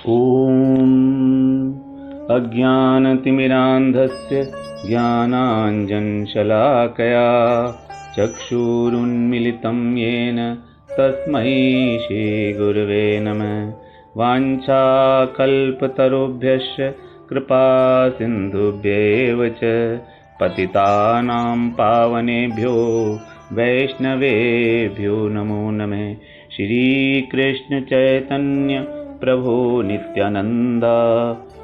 ॐ अज्ञानतिमिरान्धस्य ज्ञानाञ्जनशलाकया चक्षुरुन्मीलितं येन तस्मै श्रीगुरवे नमः। वाञ्छाकल्पतरुभ्यश्च कृपासिन्धुभ्येव च पतितानां पावनेभ्यो वैष्णवेभ्यो नमो नमः। श्रीकृष्ण चैतन्य प्रभु नित्यानंद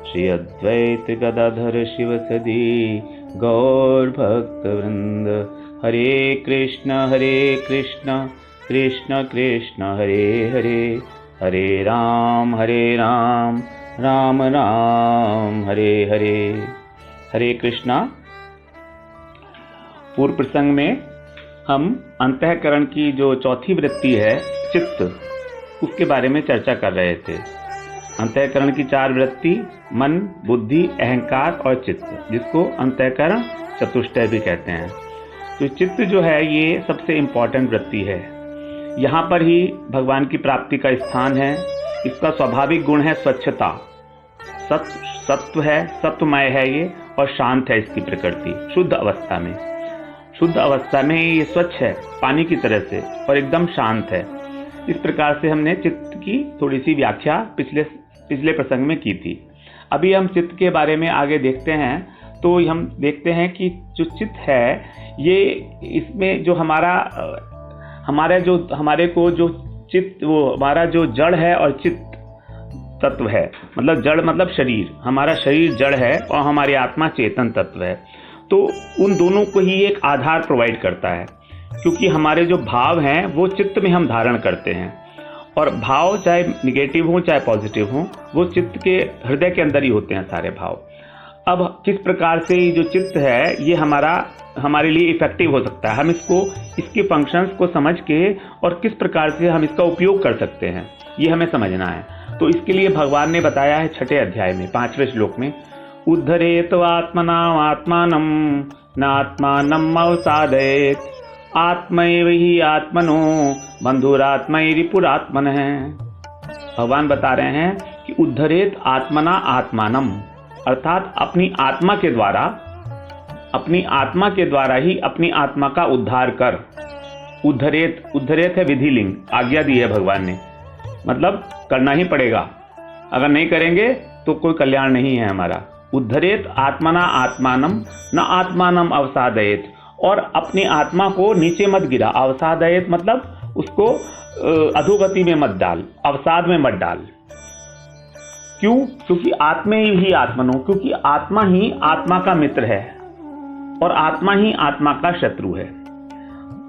श्री अद्वैत गदाधर शिवसदि गौर भक्तवृंद। हरे कृष्ण कृष्ण कृष्ण हरे हरे, हरे राम राम राम हरे हरे। हरे कृष्णा। पूर्व प्रसंग में हम अंतःकरण की जो चौथी वृत्ति है चित्त, उसके बारे में चर्चा कर रहे थे। अंतःकरण की चार वृत्ति मन, बुद्धि, अहंकार और चित्त, जिसको अंतःकरण चतुष्टय भी कहते हैं। तो चित्त जो है ये सबसे इम्पोर्टेंट वृत्ति है। यहाँ पर ही भगवान की प्राप्ति का स्थान है। इसका स्वाभाविक गुण है स्वच्छता। सत्व है, सत्वमय है ये, और शांत है इसकी प्रकृति। शुद्ध अवस्था में ये स्वच्छ है पानी की तरह से, और एकदम शांत है। इस प्रकार से हमने चित्त की थोड़ी सी व्याख्या पिछले प्रसंग में की थी। अभी हम चित्त के बारे में आगे देखते हैं। तो हम देखते हैं कि जो चित्त है ये, इसमें जो हमारा जो जड़ है और चित्त तत्व है, मतलब जड़ मतलब शरीर, हमारा शरीर जड़ है और हमारी आत्मा चेतन तत्व है। तो उन दोनों को ही एक आधार प्रोवाइड करता है, क्योंकि हमारे जो भाव हैं वो चित्त में हम धारण करते हैं, और भाव चाहे निगेटिव हो चाहे पॉजिटिव हो, वो चित्त के हृदय के अंदर ही होते हैं सारे भाव। अब किस प्रकार से ये जो चित्त है ये हमारे लिए इफेक्टिव हो सकता है, हम इसके फंक्शंस को समझ के और किस प्रकार से हम इसका उपयोग कर सकते हैं, ये हमें समझना है। तो इसके लिए भगवान ने बताया है 6ठे अध्याय में 5वें श्लोक में, उद्धरेत आत्मनाम आत्मानं नात्मानं अवसादयेत आत्मैव हि आत्मनो बंधुरात्मैरिपुरात्मनः। भगवान बता रहे हैं कि उद्धरेत आत्मना आत्मानम, अर्थात अपनी आत्मा के द्वारा ही अपनी आत्मा का उद्धार कर। उद्धरेत है विधिलिंग, आज्ञा दी है भगवान ने, मतलब करना ही पड़ेगा, अगर नहीं करेंगे तो कोई कल्याण नहीं है हमारा। उद्धरेत आत्मना आत्मानम न आत्मानम अवसादयेत, और अपनी आत्मा को नीचे मत गिरा। अवसादयेत मतलब उसको अधोगति में मत डाल, अवसाद में मत डाल। क्यों? क्योंकि आत्मे ही आत्मनो, क्योंकि आत्मा ही आत्मा का मित्र है और आत्मा ही आत्मा का शत्रु है।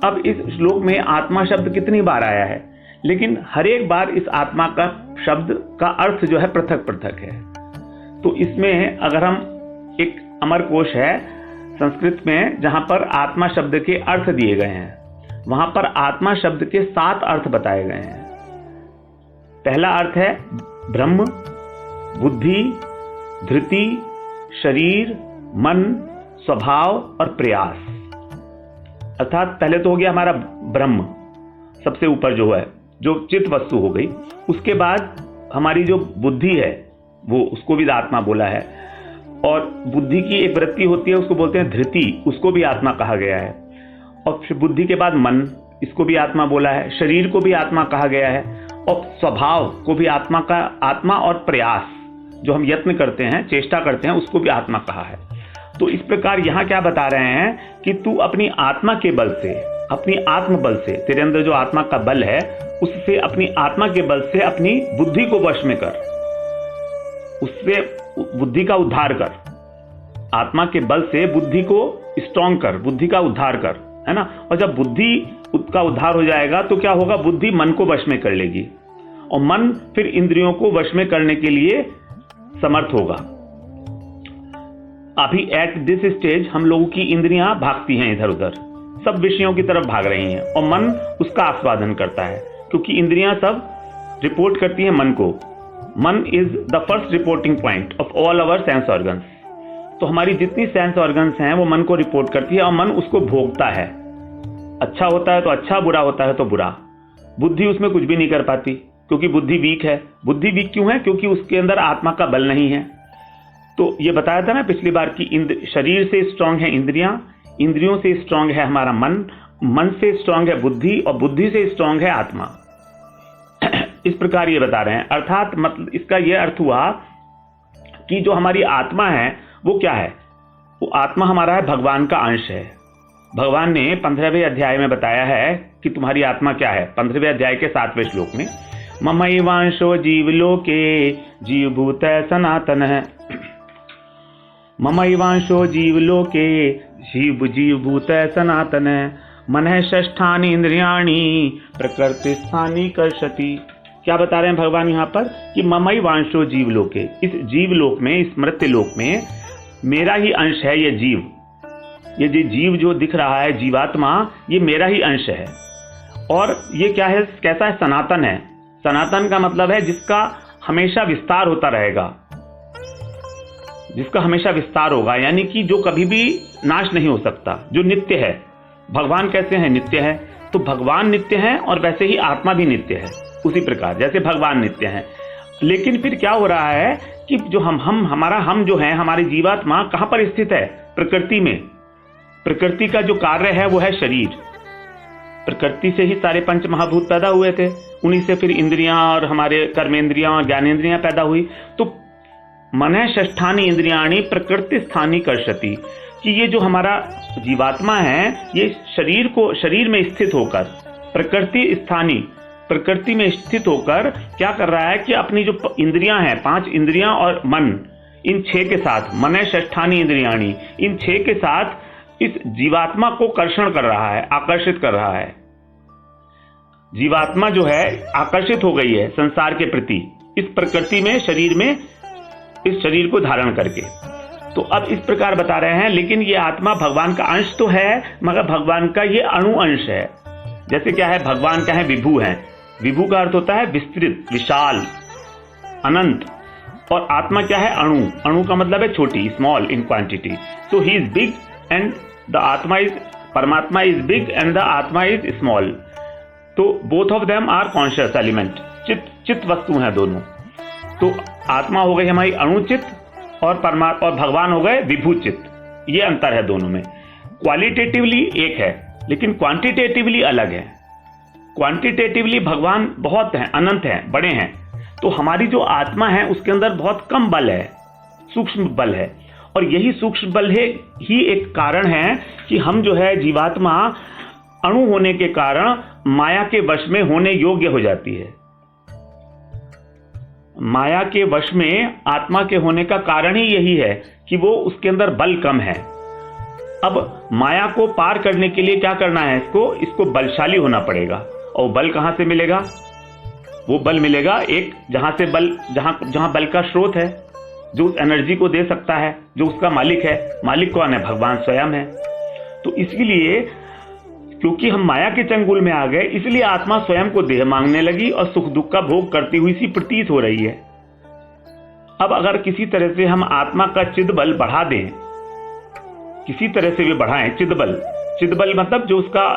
अब इस श्लोक में आत्मा शब्द कितनी बार आया है, लेकिन हर एक बार इस आत्मा का शब्द का अर्थ जो है पृथक पृथक है। तो इसमें अगर हम, एक अमरकोश है संस्कृत में जहां पर आत्मा शब्द के अर्थ दिए गए हैं, वहां पर आत्मा शब्द के 7 अर्थ बताए गए हैं। पहला अर्थ है ब्रह्म, बुद्धि, धृति, शरीर, मन, स्वभाव और प्रयास। अर्थात पहले तो हो गया हमारा ब्रह्म, सबसे ऊपर जो है, जो चित वस्तु हो गई। उसके बाद हमारी जो बुद्धि है वो, उसको भी आत्मा बोला है। और बुद्धि की एक वृत्ति होती है, उसको बोलते हैं धृति, उसको भी आत्मा कहा गया है। और फिर बुद्धि के बाद मन, इसको भी आत्मा बोला है। शरीर को भी आत्मा कहा गया है, और स्वभाव को भी आत्मा और प्रयास, जो हम यत्न करते हैं, चेष्टा करते हैं, उसको भी आत्मा कहा है। तो इस प्रकार यहाँ क्या बता रहे हैं कि तू अपनी आत्मा के बल से, अपनी आत्म बल से, तेरे अंदर जो आत्मा का बल है उससे, अपनी आत्मा के बल से अपनी बुद्धि को वश में कर, उससे बुद्धि का उद्धार कर। आत्मा के बल से बुद्धि को स्ट्रॉन्ग कर, बुद्धि का उद्धार कर, है ना। और जब बुद्धि का उद्धार हो जाएगा तो क्या होगा, बुद्धि मन को वश में कर लेगी, और मन फिर इंद्रियों को वश में करने के लिए समर्थ होगा। अभी एट दिस स्टेज हम लोगों की इंद्रियां भागती हैं इधर उधर, सब विषयों की तरफ भाग रही हैं, और मन उसका आस्वादन करता है, क्योंकि इंद्रियां सब रिपोर्ट करती हैं मन को। मन is the first reporting point of all our sense organs. तो हमारी जितनी सेंस ऑर्गन्स हैं वो मन को रिपोर्ट करती है, और मन उसको भोगता है। अच्छा होता है तो अच्छा, बुरा होता है तो बुरा। बुद्धि उसमें कुछ भी नहीं कर पाती, क्योंकि बुद्धि वीक है। बुद्धि वीक क्यों है? क्योंकि उसके अंदर आत्मा का बल नहीं है। तो ये बताया था ना पिछली बार की शरीर से स्ट्रांग है इंद्रियां, इंद्रियों से स्ट्रांग है हमारा मन, मन से स्ट्रांग है बुद्धि, और बुद्धि से स्ट्रांग है आत्मा। इस प्रकार ये बता रहे हैं। अर्थात मतलब इसका यह अर्थ हुआ कि जो हमारी आत्मा है वो क्या है? वो आत्मा हमारा है, भगवान का अंश है। भगवान ने 15वें अध्याय में बताया है कि तुम्हारी आत्मा क्या है। 15वें अध्याय के 7वें श्लोक में ममैवांशो जीवलोके जीवभूत सनातन है। ममैवांशो जीवलोके जीवभूत सनातन मनः षष्ठानि इंद्रियाणि प्रकृति स्थानी कर्षति। क्या बता रहे हैं भगवान यहाँ पर कि ममैवांशो जीवलोके, इस जीवलोक में, इस मृत्यु लोक में मेरा ही अंश है। ये जीव, ये जीव जो दिख रहा है, जीवात्मा, ये मेरा ही अंश है। और ये क्या है? कैसा है? सनातन है। सनातन का मतलब है जिसका हमेशा विस्तार होता रहेगा, जिसका हमेशा विस्तार होगा, यानी कि जो कभी भी नाश नहीं हो सकता, जो नित्य है। भगवान कैसे हैं? नित्य है। तो भगवान नित्य है और वैसे ही आत्मा भी नित्य है। उसी प्रकार जैसे भगवान नित्य है। लेकिन फिर क्या हो रहा है कि जो हम जो है, हमारी जीवात्मा कहां पर स्थित है? प्रकृति में। प्रकृति का जो कार्य है वो है शरीर। प्रकृति से ही सारे पंच महाभूत पैदा हुए थे, उन्हीं से फिर इंद्रियां और हमारे कर्मेंद्रियां और ज्ञानेंद्रियां पैदा हुई। तो मनः षष्ठानि इंद्रियाणि प्रकृति स्थानी कर्षति, कि ये जो हमारा जीवात्मा है ये शरीर में स्थित होकर प्रकृति में स्थित होकर क्या कर रहा है कि अपनी जो इंद्रियां हैं, 5 इंद्रियां और मन, इन 6 के साथ, मनः षष्ठानि इंद्रियाणि, इन 6 के साथ इस जीवात्मा को कर्षण कर रहा है, आकर्षित कर रहा है। जीवात्मा जो है आकर्षित हो गई है संसार के प्रति, इस प्रकृति में, शरीर में, इस शरीर को धारण करके। तो अब इस प्रकार बता रहे हैं, लेकिन ये आत्मा भगवान का अंश तो है, मगर भगवान का ये अणु अंश है। जैसे क्या है? भगवान क्या है? विभु है। विभु का अर्थ होता है विस्तृत, विशाल, अनंत। और आत्मा क्या है? अणु। अणु का मतलब है छोटी, small in quantity. So he is big and the atma is, paramatma is big and the atma is small. तो both of them are conscious element, चित्त वस्तु हैं दोनों। तो आत्मा हो गई हमारी अणुचित और भगवान हो गए विभुचित। ये अंतर है दोनों में। क्वालिटेटिवली एक है लेकिन क्वांटिटेटिवली अलग है। क्वांटिटेटिवली भगवान बहुत हैं, अनंत हैं, बड़े हैं। तो हमारी जो आत्मा है उसके अंदर बहुत कम बल है, सूक्ष्म बल है। और यही सूक्ष्म बल ही एक कारण है कि हम जो है जीवात्मा अणु होने के कारण माया के वश में होने योग्य हो जाती है। माया के वश में आत्मा के होने का कारण ही यही है कि वो उसके अंदर बल कम है। अब माया को पार करने के लिए क्या करना है? इसको बलशाली होना पड़ेगा। और बल कहां से मिलेगा? वो बल मिलेगा एक जहां बल का स्रोत है, जो उस एनर्जी को दे सकता है, जो उसका मालिक है। मालिक कौन है? भगवान स्वयं है। तो इसलिए क्योंकि हम माया के चंगुल में आ गए, इसलिए आत्मा स्वयं को देह मांगने लगी और सुख दुख का भोग करती हुई सी प्रतीत हो रही है। अब अगर किसी तरह से हम आत्मा का चिद बल बढ़ा दें, किसी तरह से भी बढ़ाएं, चिद बल मतलब जो उसका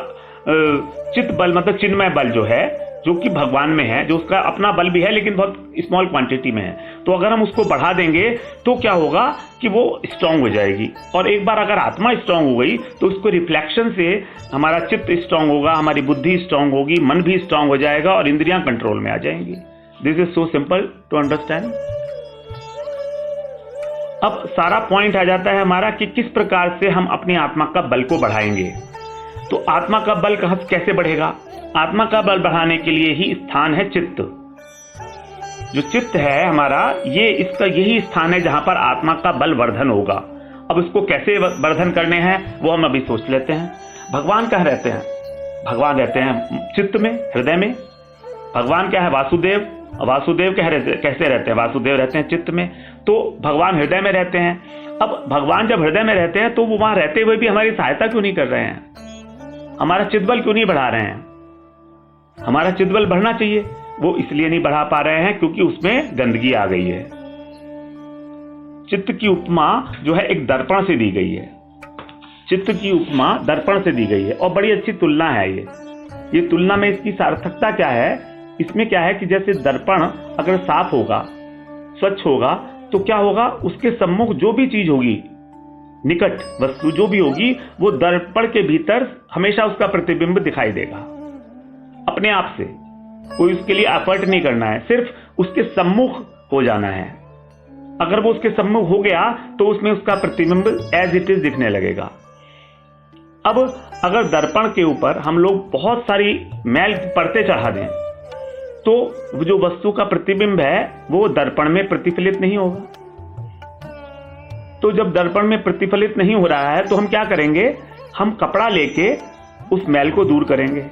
चित बल मतलब चिन्मय बल जो है, जो कि भगवान में है, जो उसका अपना बल भी है लेकिन बहुत स्मॉल क्वांटिटी में है। तो अगर हम उसको बढ़ा देंगे तो क्या होगा कि वो स्ट्रांग हो जाएगी। और एक बार अगर आत्मा स्ट्रांग हो गई तो उसको रिफ्लेक्शन से हमारा चित्त स्ट्रांग होगा, हमारी बुद्धि स्ट्रांग होगी, मन भी स्ट्रांग हो जाएगा और इंद्रियां कंट्रोल में आ जाएंगी। This is so simple to understand. अब सारा पॉइंट आ जाता है हमारा कि किस प्रकार से हम अपनी आत्मा का बल को बढ़ाएंगे। तो आत्मा का बल कैसे बढ़ेगा? आत्मा का बल बढ़ाने के लिए ही स्थान है चित्त। जो चित्त है हमारा, यही स्थान है जहां पर आत्मा का बल वर्धन होगा। अब इसको कैसे वर्धन करने हैं वो हम अभी सोच लेते हैं। भगवान कहाँ रहते हैं? भगवान रहते हैं चित्त में, हृदय में। भगवान क्या है? वासुदेव। वासुदेव कैसे रहते हैं? वासुदेव रहते हैं चित्त में। तो भगवान हृदय में रहते हैं। अब भगवान जब हृदय में रहते हैं तो वो वहां रहते हुए भी हमारी सहायता क्यों नहीं कर रहे हैं? हमारा चित्तबल क्यों नहीं बढ़ा रहे हैं? हमारा चित्तबल बढ़ना चाहिए। वो इसलिए नहीं बढ़ा पा रहे हैं क्योंकि उसमें गंदगी आ गई है। चित्त की उपमा जो है एक दर्पण से दी गई है। चित्त की उपमा दर्पण से दी गई है और बड़ी अच्छी तुलना है ये तुलना में इसकी सार्थकता क्या है इसमें क्या है कि जैसे दर्पण अगर साफ होगा, स्वच्छ होगा, तो क्या होगा, उसके सम्मुख जो भी चीज होगी, निकट वस्तु जो भी होगी, वो दर्पण के भीतर हमेशा उसका प्रतिबिंब दिखाई देगा अपने आप से। कोई उसके लिए एफर्ट नहीं करना है, सिर्फ उसके सम्मुख हो जाना है। अगर वो उसके सम्मुख हो गया तो उसमें उसका प्रतिबिंब एज इट इज दिखने लगेगा। अब अगर दर्पण के ऊपर हम लोग बहुत सारी मैल परतें चढ़ा दें तो जो वस्तु का प्रतिबिंब है वो दर्पण में प्रतिफलित नहीं होगा। तो जब दर्पण में प्रतिफलित नहीं हो रहा है तो हम क्या करेंगे, हम कपड़ा लेके उस मैल को दूर करेंगे।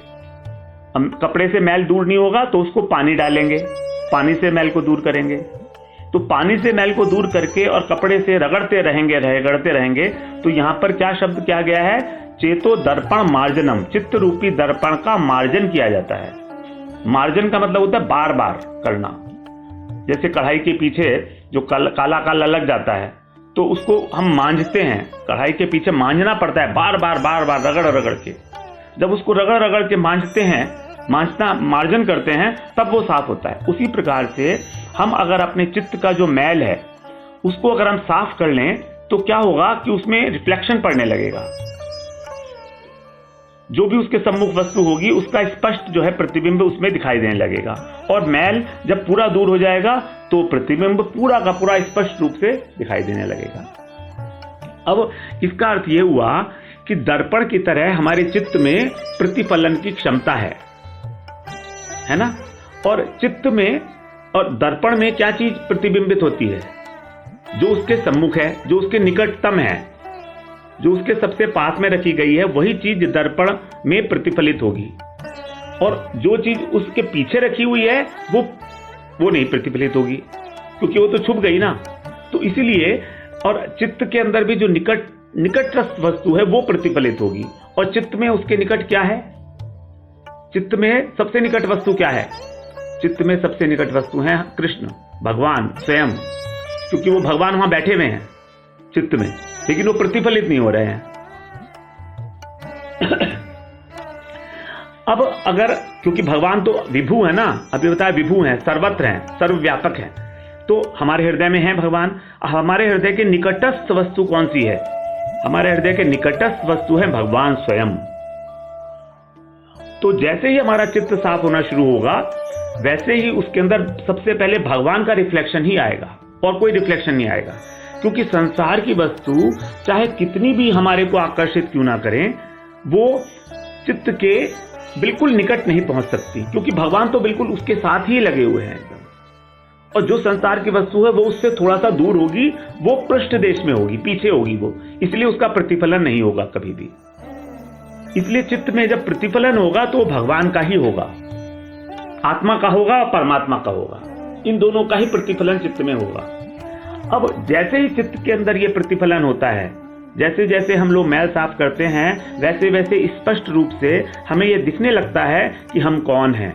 हम कपड़े से मैल दूर नहीं होगा तो उसको पानी डालेंगे, पानी से मैल को दूर करेंगे। तो पानी से मैल को दूर करके और कपड़े से रगड़ते रहेंगे तो यहां पर क्या शब्द किया गया है, चेतो दर्पण मार्जनम, चित्त रूपी दर्पण का मार्जन किया जाता है। मार्जन का मतलब होता है बार बार करना। जैसे कढ़ाई के पीछे जो काला काला लग जाता है तो उसको हम मांझते हैं, कढ़ाई के पीछे मांझना पड़ता है बार बार रगड़ रगड़ के। जब उसको रगड़ रगड़ के मांझते हैं, मार्जन करते हैं, तब वो साफ होता है। उसी प्रकार से हम अगर अपने चित्त का जो मैल है उसको अगर हम साफ कर लें तो क्या होगा कि उसमें रिफ्लेक्शन पड़ने लगेगा। जो भी उसके सम्मुख वस्तु होगी उसका स्पष्ट जो है प्रतिबिंब उसमें दिखाई देने लगेगा। और मैल जब पूरा दूर हो जाएगा तो प्रतिबिंब पूरा का पूरा स्पष्ट रूप से दिखाई देने लगेगा। अब इसका अर्थ यह हुआ कि दर्पण की तरह हमारे चित्त में प्रतिफलन की क्षमता है ना। और चित्त में और दर्पण में क्या चीज प्रतिबिंबित होती है, जो उसके सम्मुख है, जो उसके निकटतम है, जो उसके सबसे पास में रखी गई है, वही चीज दर्पण में प्रतिफलित होगी। और जो चीज उसके पीछे रखी हुई है वो नहीं प्रतिफलित होगी, क्योंकि वो तो छुप गई ना। तो इसीलिए और चित्त के अंदर भी जो निकटस्थ वस्तु है वो प्रतिफलित होगी। और चित्त में उसके निकट क्या है, चित्त में सबसे निकट वस्तु क्या है, चित्त में सबसे निकट वस्तु है कृष्ण भगवान स्वयं, क्योंकि वो भगवान वहां बैठे हुए हैं चित्त में, लेकिन वो प्रतिफलित नहीं हो रहे हैं। अब अगर, क्योंकि भगवान तो विभू है ना, अभी बताया विभू है, सर्वत्र हैं, सर्वव्यापक हैं, तो हमारे हृदय में है भगवान। हमारे हृदय के निकटस्थ वस्तु कौन सी है, हमारे हृदय के निकटस्थ वस्तु है भगवान स्वयं। तो जैसे ही हमारा चित्त साफ होना शुरू होगा वैसे ही उसके अंदर सबसे पहले भगवान का रिफ्लेक्शन ही आएगा और कोई रिफ्लेक्शन नहीं आएगा। क्योंकि संसार की वस्तु चाहे कितनी भी हमारे को आकर्षित क्यों ना करें, वो चित्त के बिल्कुल निकट नहीं पहुंच सकती, क्योंकि भगवान तो बिल्कुल उसके साथ ही लगे हुए हैं एकदम। और जो संसार की वस्तु है वो उससे थोड़ा सा दूर होगी, वो पृष्ठ देश में होगी, पीछे होगी वो, इसलिए उसका प्रतिफलन नहीं होगा कभी भी। इसलिए चित्त में जब प्रतिफलन होगा तो भगवान का ही होगा, आत्मा का होगा और परमात्मा का होगा, इन दोनों का ही प्रतिफलन चित्त में होगा। अब जैसे ही चित्त के अंदर ये प्रतिफलन होता है, जैसे जैसे हम लोग मैल साफ करते हैं, वैसे वैसे स्पष्ट रूप से हमें यह दिखने लगता है कि हम कौन हैं।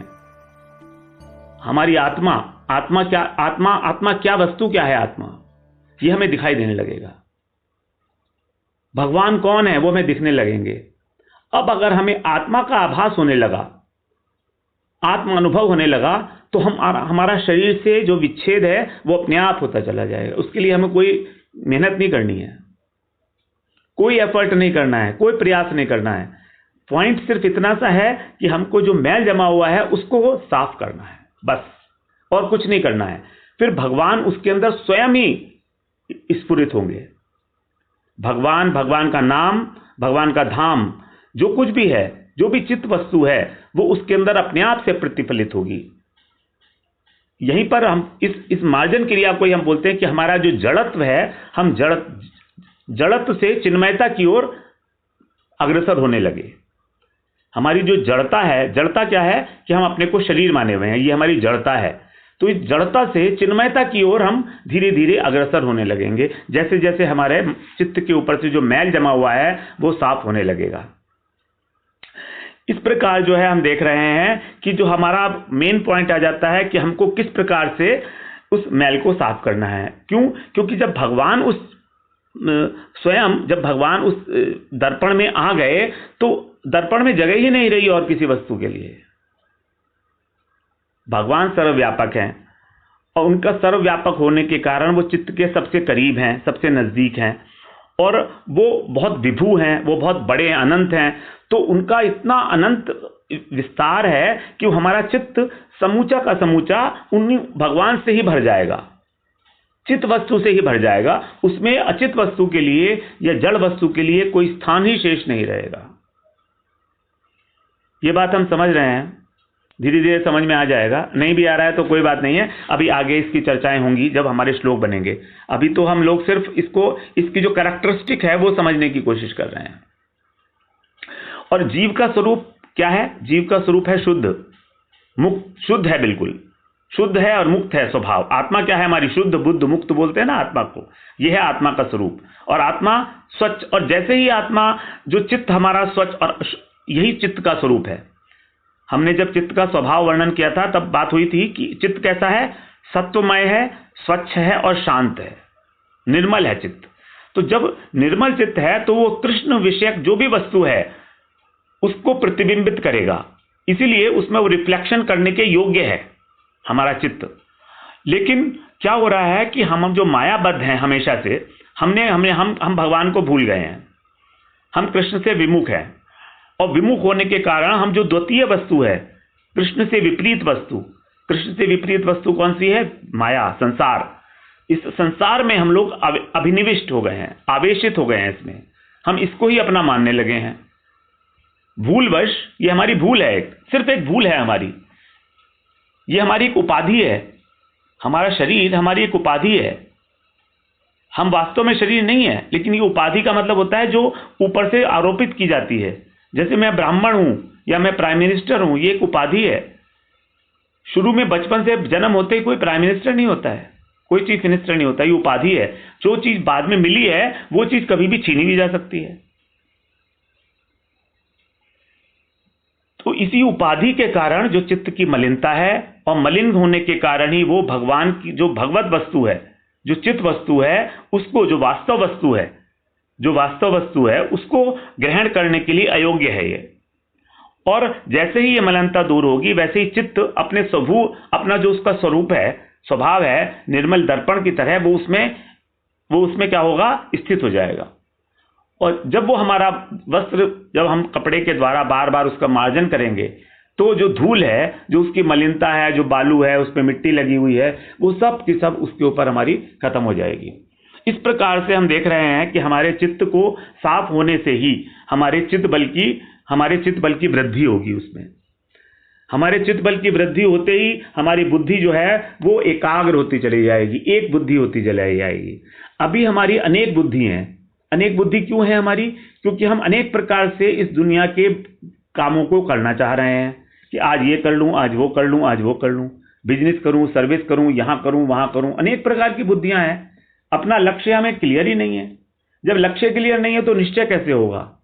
हमारी आत्मा क्या वस्तु क्या है, आत्मा ये हमें दिखाई देने लगेगा। भगवान कौन है वो हमें दिखने लगेंगे। अब अगर हमें आत्मा का आभास होने लगा, आत्म अनुभव होने लगा, तो हमारा शरीर से जो विच्छेद है वो अपने आप होता चला जाएगा। उसके लिए हमें कोई मेहनत नहीं करनी है, कोई एफर्ट नहीं करना है, कोई प्रयास नहीं करना है। पॉइंट सिर्फ इतना सा है कि हमको जो मैल जमा हुआ है उसको साफ करना है, बस, और कुछ नहीं करना है। फिर भगवान उसके अंदर स्वयं ही स्फुरित होंगे। भगवान का नाम, भगवान का धाम, जो कुछ भी है, जो भी चित्त वस्तु है, वो उसके अंदर अपने आप से प्रतिफलित होगी। यहीं पर हम इस मार्जन क्रिया को हम बोलते हैं कि हमारा जो जड़त्व है, हम जड़त्व से चिन्मयता की ओर अग्रसर होने लगे। हमारी जो जड़ता है, जड़ता क्या है कि हम अपने को शरीर माने हुए हैं, ये हमारी जड़ता है। तो इस जड़ता से चिन्मयता की ओर हम धीरे धीरे अग्रसर होने लगेंगे, जैसे जैसे हमारे चित्त के ऊपर से जो मैल जमा हुआ है वो साफ होने लगेगा। इस प्रकार जो है हम देख रहे हैं कि जो हमारा मेन पॉइंट आ जाता है कि हमको किस प्रकार से उस मैल को साफ करना है। क्योंकि जब भगवान उस दर्पण में आ गए तो दर्पण में जगह ही नहीं रही और किसी वस्तु के लिए। भगवान सर्वव्यापक हैं और उनका सर्वव्यापक होने के कारण वो चित्त के सबसे करीब हैं, सबसे नज़दीक हैं और वो बहुत विभू हैं, वो बहुत बड़े हैं, अनंत हैं। तो उनका इतना अनंत विस्तार है कि हमारा चित्त समूचा का समूचा उन भगवान से ही भर जाएगा, चित्त वस्तु से ही भर जाएगा। उसमें अचित वस्तु के लिए या जड़ वस्तु के लिए कोई स्थान ही शेष नहीं रहेगा। ये बात हम समझ रहे हैं, धीरे धीरे समझ में आ जाएगा। नहीं भी आ रहा है तो कोई बात नहीं है, अभी आगे इसकी चर्चाएं होंगी जब हमारे श्लोक बनेंगे। अभी तो हम लोग सिर्फ इसकी जो कैरेक्टरिस्टिक है वो समझने की कोशिश कर रहे हैं। और जीव का स्वरूप क्या है? जीव का स्वरूप है शुद्ध, मुक्त, शुद्ध है, बिल्कुल शुद्ध है और मुक्त है स्वभाव। आत्मा क्या है हमारी? शुद्ध, बुद्ध, मुक्त बोलते हैं ना आत्मा को। यह है आत्मा का स्वरूप। और आत्मा स्वच्छ, और जैसे ही आत्मा जो चित्त हमारा स्वच्छ, और यही चित्त का स्वरूप है। हमने जब चित्त का स्वभाव वर्णन किया था तब बात हुई थी कि चित्त कैसा है? सत्वमय है, स्वच्छ है और शांत है, निर्मल है चित्त। तो जब निर्मल चित्त है तो वो कृष्ण विषयक जो भी वस्तु है उसको प्रतिबिंबित करेगा, इसीलिए उसमें वो रिफ्लेक्शन करने के योग्य है हमारा चित्त। लेकिन क्या हो रहा है कि हम जो मायाबद्ध हैं हमेशा से, हम भगवान को भूल गए हैं, हम कृष्ण से विमुख हैं। और विमुख होने के कारण हम जो द्वितीय वस्तु है, कृष्ण से विपरीत वस्तु, कृष्ण से विपरीत वस्तु कौन सी है? माया, संसार। इस संसार में हम लोग अभिनिविष्ट हो गए हैं, आवेशित हो गए हैं इसमें, हम इसको ही अपना मानने लगे हैं भूलवश। ये हमारी भूल है, सिर्फ एक भूल है हमारी। ये हमारी एक उपाधि है, हमारा शरीर हमारी एक उपाधि है। हम वास्तव में शरीर नहीं है, लेकिन ये उपाधि का मतलब होता है जो ऊपर से आरोपित की जाती है। जैसे मैं ब्राह्मण हूं या मैं प्राइम मिनिस्टर हूं, ये एक उपाधि है। शुरू में बचपन से जन्म होते ही कोई प्राइम मिनिस्टर नहीं होता है, कोई चीफ मिनिस्टर नहीं होता, ये उपाधि है। जो चीज बाद में मिली है वो चीज कभी भी छीनी भी जा सकती है। तो इसी उपाधि के कारण जो चित्त की मलिनता है, और मलिन होने के कारण ही वो भगवान की जो भगवत वस्तु है, जो चित्त वस्तु है, उसको जो वास्तव वस्तु है उसको ग्रहण करने के लिए अयोग्य है ये। और जैसे ही ये मलिनता दूर होगी वैसे ही चित्त अपना जो उसका स्वरूप है, स्वभाव है, निर्मल दर्पण की तरह वो उसमें क्या होगा? स्थित हो जाएगा। और जब वो हमारा वस्त्र, जब हम कपड़े के द्वारा बार बार उसका मार्जन करेंगे तो जो धूल है, जो उसकी मलिनता है, जो बालू है, उस पर मिट्टी लगी हुई है, वो सब की सब उसके ऊपर हमारी खत्म हो जाएगी। इस प्रकार से हम देख रहे हैं कि हमारे चित्त को साफ होने से ही हमारे चित्त बल की वृद्धि होगी। उसमें हमारे चित्त बल की वृद्धि होते ही हमारी बुद्धि जो है वो एकाग्र होती चली जाएगी, एक बुद्धि होती चली जाएगी। अभी हमारी अनेक बुद्धि हैं। अनेक बुद्धि क्यों है हमारी? क्योंकि हम अनेक प्रकार से इस दुनिया के कामों को करना चाह रहे हैं कि आज ये कर लूं, आज वो कर लूं, आज वो कर लूं, बिजनेस करूं, सर्विस करूं, यहां करूं, वहां करूं। अनेक प्रकार की बुद्धियां हैं। अपना लक्ष्य हमें क्लियर ही नहीं है। जब लक्ष्य क्लियर नहीं है तो निश्चय कैसे होगा?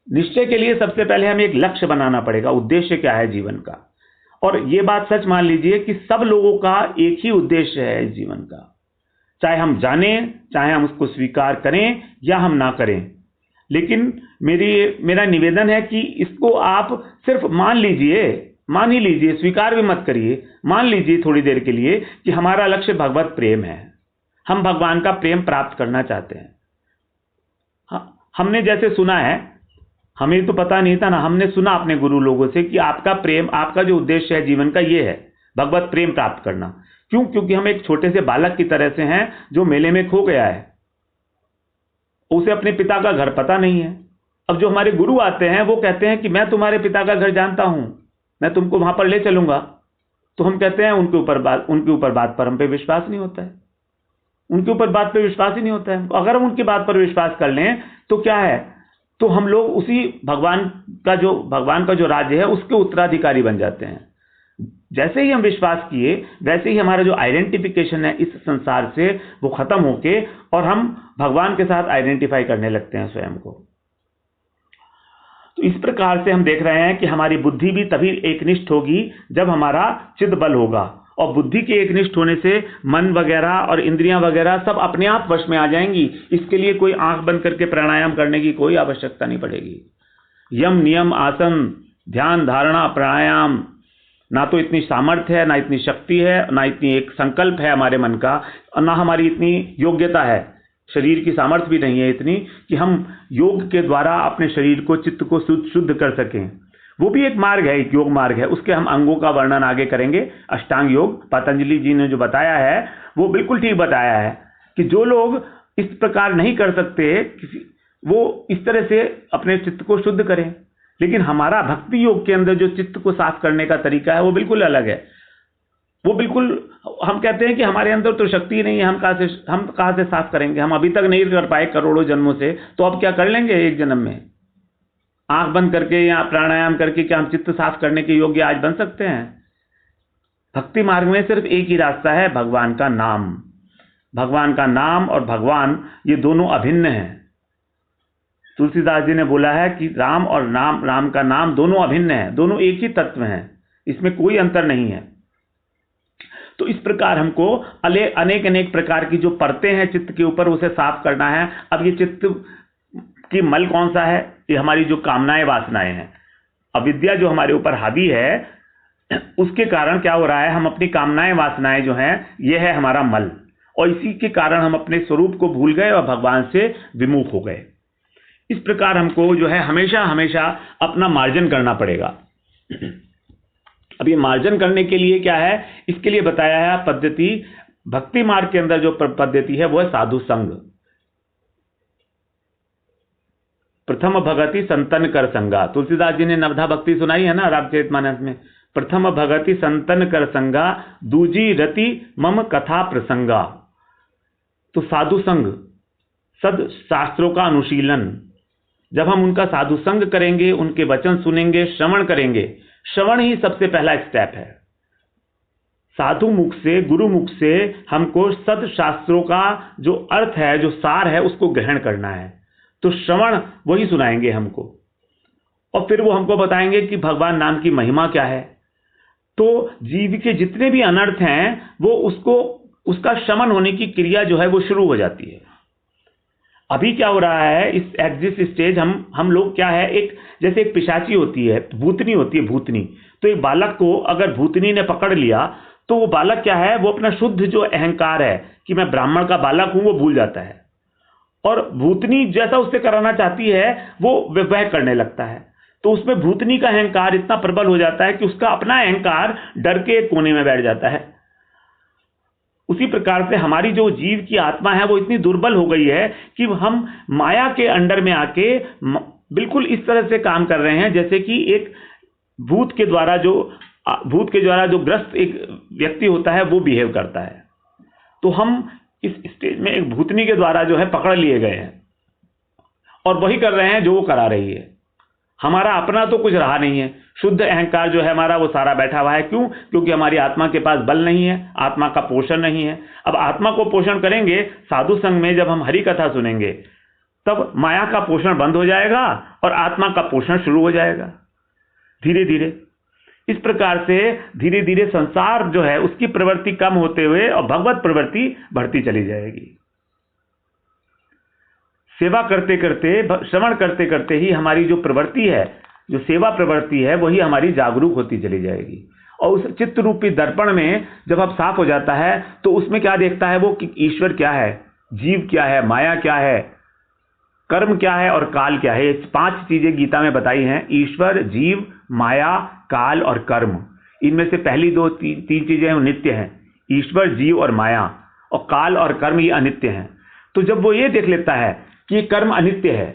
निश्चय के लिए सबसे पहले हमें एक लक्ष्य बनाना पड़ेगा, उद्देश्य क्या है जीवन का। और ये बात सच मान लीजिए कि सब लोगों का एक ही उद्देश्य है इस जीवन का, चाहे हम जानें, चाहे हम उसको स्वीकार करें या हम ना करें। लेकिन मेरा निवेदन है कि इसको आप सिर्फ मान ही लीजिए, स्वीकार भी मत करिए, मान लीजिए थोड़ी देर के लिए कि हमारा लक्ष्य भगवत प्रेम है। हम भगवान का प्रेम प्राप्त करना चाहते हैं। हमने जैसे सुना है, हमें तो पता नहीं था ना, हमने सुना अपने गुरु लोगों से कि आपका प्रेम, आपका जो उद्देश्य है जीवन का ये है भगवत प्रेम प्राप्त करना। क्यों? क्योंकि हम एक छोटे से बालक की तरह से हैं जो मेले में खो गया है, उसे अपने पिता का घर पता नहीं है। अब जो हमारे गुरु आते हैं वो कहते हैं कि मैं तुम्हारे पिता का घर जानता हूं, मैं तुमको वहां पर ले चलूंगा। तो हम कहते हैं उनके ऊपर बात पर हम पे विश्वास नहीं होता है, उनके ऊपर बात पे विश्वास ही नहीं होता है। अगर हम उनकी बात पर विश्वास कर लें तो क्या है, तो हम लोग उसी भगवान का जो राज्य है उसके उत्तराधिकारी बन जाते हैं। जैसे ही हम विश्वास किए वैसे ही हमारा जो आइडेंटिफिकेशन है इस संसार से वो खत्म होके और हम भगवान के साथ आइडेंटिफाई करने लगते हैं स्वयं को। तो इस प्रकार से हम देख रहे हैं कि हमारी बुद्धि भी तभी एकनिष्ठ होगी जब हमारा चित्त बल होगा, और बुद्धि के एकनिष्ठ होने से मन वगैरह और इंद्रियां वगैरह सब अपने आप वश में आ जाएंगी। इसके लिए कोई आंख बंद करके प्राणायाम करने की कोई आवश्यकता नहीं पड़ेगी। यम, नियम, आसन, ध्यान, धारणा, प्राणायाम, ना तो इतनी सामर्थ्य है, ना इतनी शक्ति है, ना इतनी एक संकल्प है हमारे मन का, और ना हमारी इतनी योग्यता है, शरीर की सामर्थ्य भी नहीं है इतनी कि हम योग के द्वारा अपने शरीर को, चित्त को शुद्ध कर सकें। वो भी एक मार्ग है, एक योग मार्ग है, उसके हम अंगों का वर्णन आगे करेंगे। अष्टांग योग पतंजलि जी ने जो बताया है वो बिल्कुल ठीक बताया है कि जो लोग इस प्रकार नहीं कर सकते वो इस तरह से अपने चित्त को शुद्ध करें। लेकिन हमारा भक्ति योग के अंदर जो चित्त को साफ करने का तरीका है वो बिल्कुल अलग है। वो बिल्कुल, हम कहते हैं कि हमारे अंदर तो शक्ति नहीं है, हम कहाँ से साफ करेंगे, हम अभी तक नहीं कर पाए करोड़ों जन्मों से, तो अब क्या कर लेंगे एक जन्म में? आंख बंद करके या प्राणायाम करके क्या हम चित्त साफ करने के योग्य आज बन सकते हैं? भक्ति मार्ग में सिर्फ एक ही रास्ता है, भगवान का नाम। भगवान का नाम और भगवान ये दोनों अभिन्न हैं। तुलसीदास जी ने बोला है कि राम और राम का नाम दोनों अभिन्न है, दोनों एक ही तत्व हैं, इसमें कोई अंतर नहीं है। तो इस प्रकार हमको अनेक अनेक प्रकार की जो परतें हैं चित्त के ऊपर, उसे साफ करना है। अब ये चित्त की मल कौन सा है? ये हमारी जो कामनाएं वासनाएं हैं, अविद्या जो हमारे ऊपर हावी है, उसके कारण क्या हो रहा है, हम अपनी कामनाएं वासनाएं जो हैं, ये है हमारा मल, और इसी के कारण हम अपने स्वरूप को भूल गए और भगवान से विमुख हो गए। इस प्रकार हमको जो है हमेशा हमेशा अपना मार्जन करना पड़ेगा। अब ये मार्जन करने के लिए क्या है, इसके लिए बताया है पद्धति। भक्ति मार्ग के अंदर जो पद्धति है वो है साधु संग। प्रथम भगति संतन कर संगा, तुलसीदास जी ने नवधा भक्ति सुनाई है ना रामचरितमानस में। प्रथम भगति संतन कर संगा, दूजी रति मम कथा प्रसंगा। तो साधु संग, सद शास्त्रों का अनुशीलन, जब हम उनका साधु संग करेंगे, उनके वचन सुनेंगे, श्रवण करेंगे, श्रवण ही सबसे पहला स्टेप है। साधु मुख से, गुरु मुख से हमको सद शास्त्रों का जो अर्थ है, जो सार है, उसको ग्रहण करना है। तो श्रवण वही सुनाएंगे हमको, और फिर वो हमको बताएंगे कि भगवान नाम की महिमा क्या है। तो जीव के जितने भी अनर्थ हैं वो उसका शमन होने की क्रिया जो है वो शुरू हो जाती है। अभी क्या हो रहा है, इस एग्जिस्ट स्टेज हम लोग क्या है, एक जैसे एक पिशाची होती है, भूतनी होती है, भूतनी। तो एक बालक को अगर भूतनी ने पकड़ लिया तो वो बालक क्या है, वो अपना शुद्ध जो अहंकार है कि मैं ब्राह्मण का बालक हूं, वो भूल जाता है, और भूतनी जैसा उससे कराना चाहती है वो वह करने लगता है। तो उसमें भूतनी का अहंकार इतना प्रबल हो जाता है कि उसका अपना अहंकार डर के एक कोने में बैठ जाता है। उसी प्रकार से हमारी जो जीव की आत्मा है वो इतनी दुर्बल हो गई है कि हम माया के अंडर में आके बिल्कुल इस तरह से काम कर रहे हैं जैसे कि एक भूत के द्वारा जो ग्रस्त एक व्यक्ति होता है वो बिहेव करता है। तो हम इस स्टेज में एक भूतनी के द्वारा जो है पकड़ लिए गए हैं, और वही कर रहे हैं जो वो करा रही है। हमारा अपना तो कुछ रहा नहीं है, शुद्ध अहंकार जो है हमारा वो सारा बैठा हुआ है। क्यों? क्योंकि हमारी आत्मा के पास बल नहीं है, आत्मा का पोषण नहीं है। अब आत्मा को पोषण करेंगे साधु संग में, जब हम हरि कथा सुनेंगे तब माया का पोषण बंद हो जाएगा और आत्मा का पोषण शुरू हो जाएगा धीरे धीरे। इस प्रकार से धीरे धीरे संसार जो है उसकी प्रवृत्ति कम होते हुए और भगवत प्रवृत्ति बढ़ती चली जाएगी। सेवा करते करते, श्रवण करते करते ही हमारी जो प्रवृत्ति है, जो सेवा प्रवृत्ति है, वही हमारी जागरूक होती चली जाएगी। और उस चित्त रूपी दर्पण में जब अब साफ हो जाता है तो उसमें क्या देखता है वो कि ईश्वर क्या है, जीव क्या है, माया क्या है, कर्म क्या है और काल क्या है। ये 5 चीजें गीता में बताई हैं, ईश्वर, जीव, माया, काल और कर्म। इनमें से पहली 2-3 चीजें नित्य हैं, ईश्वर, जीव और माया, और काल और कर्म ये अनित्य हैं। तो जब वो ये देख लेता है कि कर्म अनित्य है,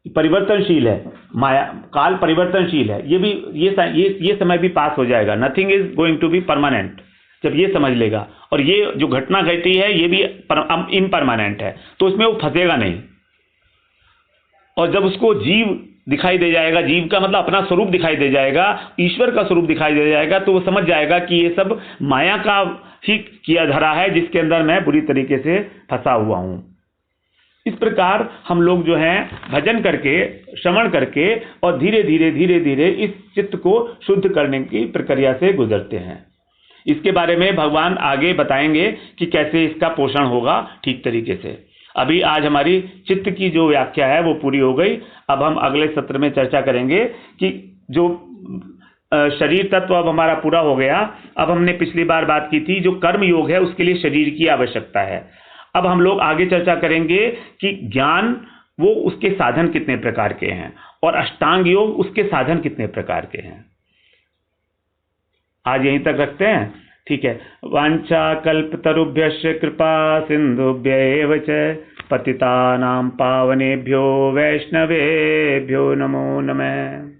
परिवर्तनशील है, माया काल परिवर्तनशील है, ये समय भी पास हो जाएगा, nothing is going to be permanent, जब ये समझ लेगा, और ये जो घटना घटी है ये भी इनपरमानेंट है, तो उसमें वो फंसेगा नहीं। और जब उसको जीव दिखाई दे जाएगा, जीव का मतलब अपना स्वरूप दिखाई दे जाएगा, ईश्वर का स्वरूप दिखाई दे जाएगा, तो वो समझ जाएगा कि ये सब माया का ही किया धरा है जिसके अंदर मैं बुरी तरीके से फंसा हुआ हूं। इस प्रकार हम लोग जो हैं भजन करके, श्रवण करके और धीरे धीरे इस चित्त को शुद्ध करने की प्रक्रिया से गुजरते हैं। इसके बारे में भगवान आगे बताएंगे कि कैसे इसका पोषण होगा ठीक तरीके से। अभी आज हमारी चित्त की जो व्याख्या है वो पूरी हो गई। अब हम अगले सत्र में चर्चा करेंगे कि जो शरीर तत्व अब हमारा पूरा हो गया। अब हमने पिछली बार बात की थी जो कर्म योग है उसके लिए शरीर की आवश्यकता है। अब हम लोग आगे चर्चा करेंगे कि ज्ञान वो उसके साधन कितने प्रकार के हैं और अष्टांग योग उसके साधन कितने प्रकार के हैं। आज यहीं तक रखते हैं, ठीक है। वांछा कल्पतरुभ्यश्च कृपा सिंधुभ्यैव च पतितानां पावनेभ्यो वैष्णवेभ्यो नमो नमः।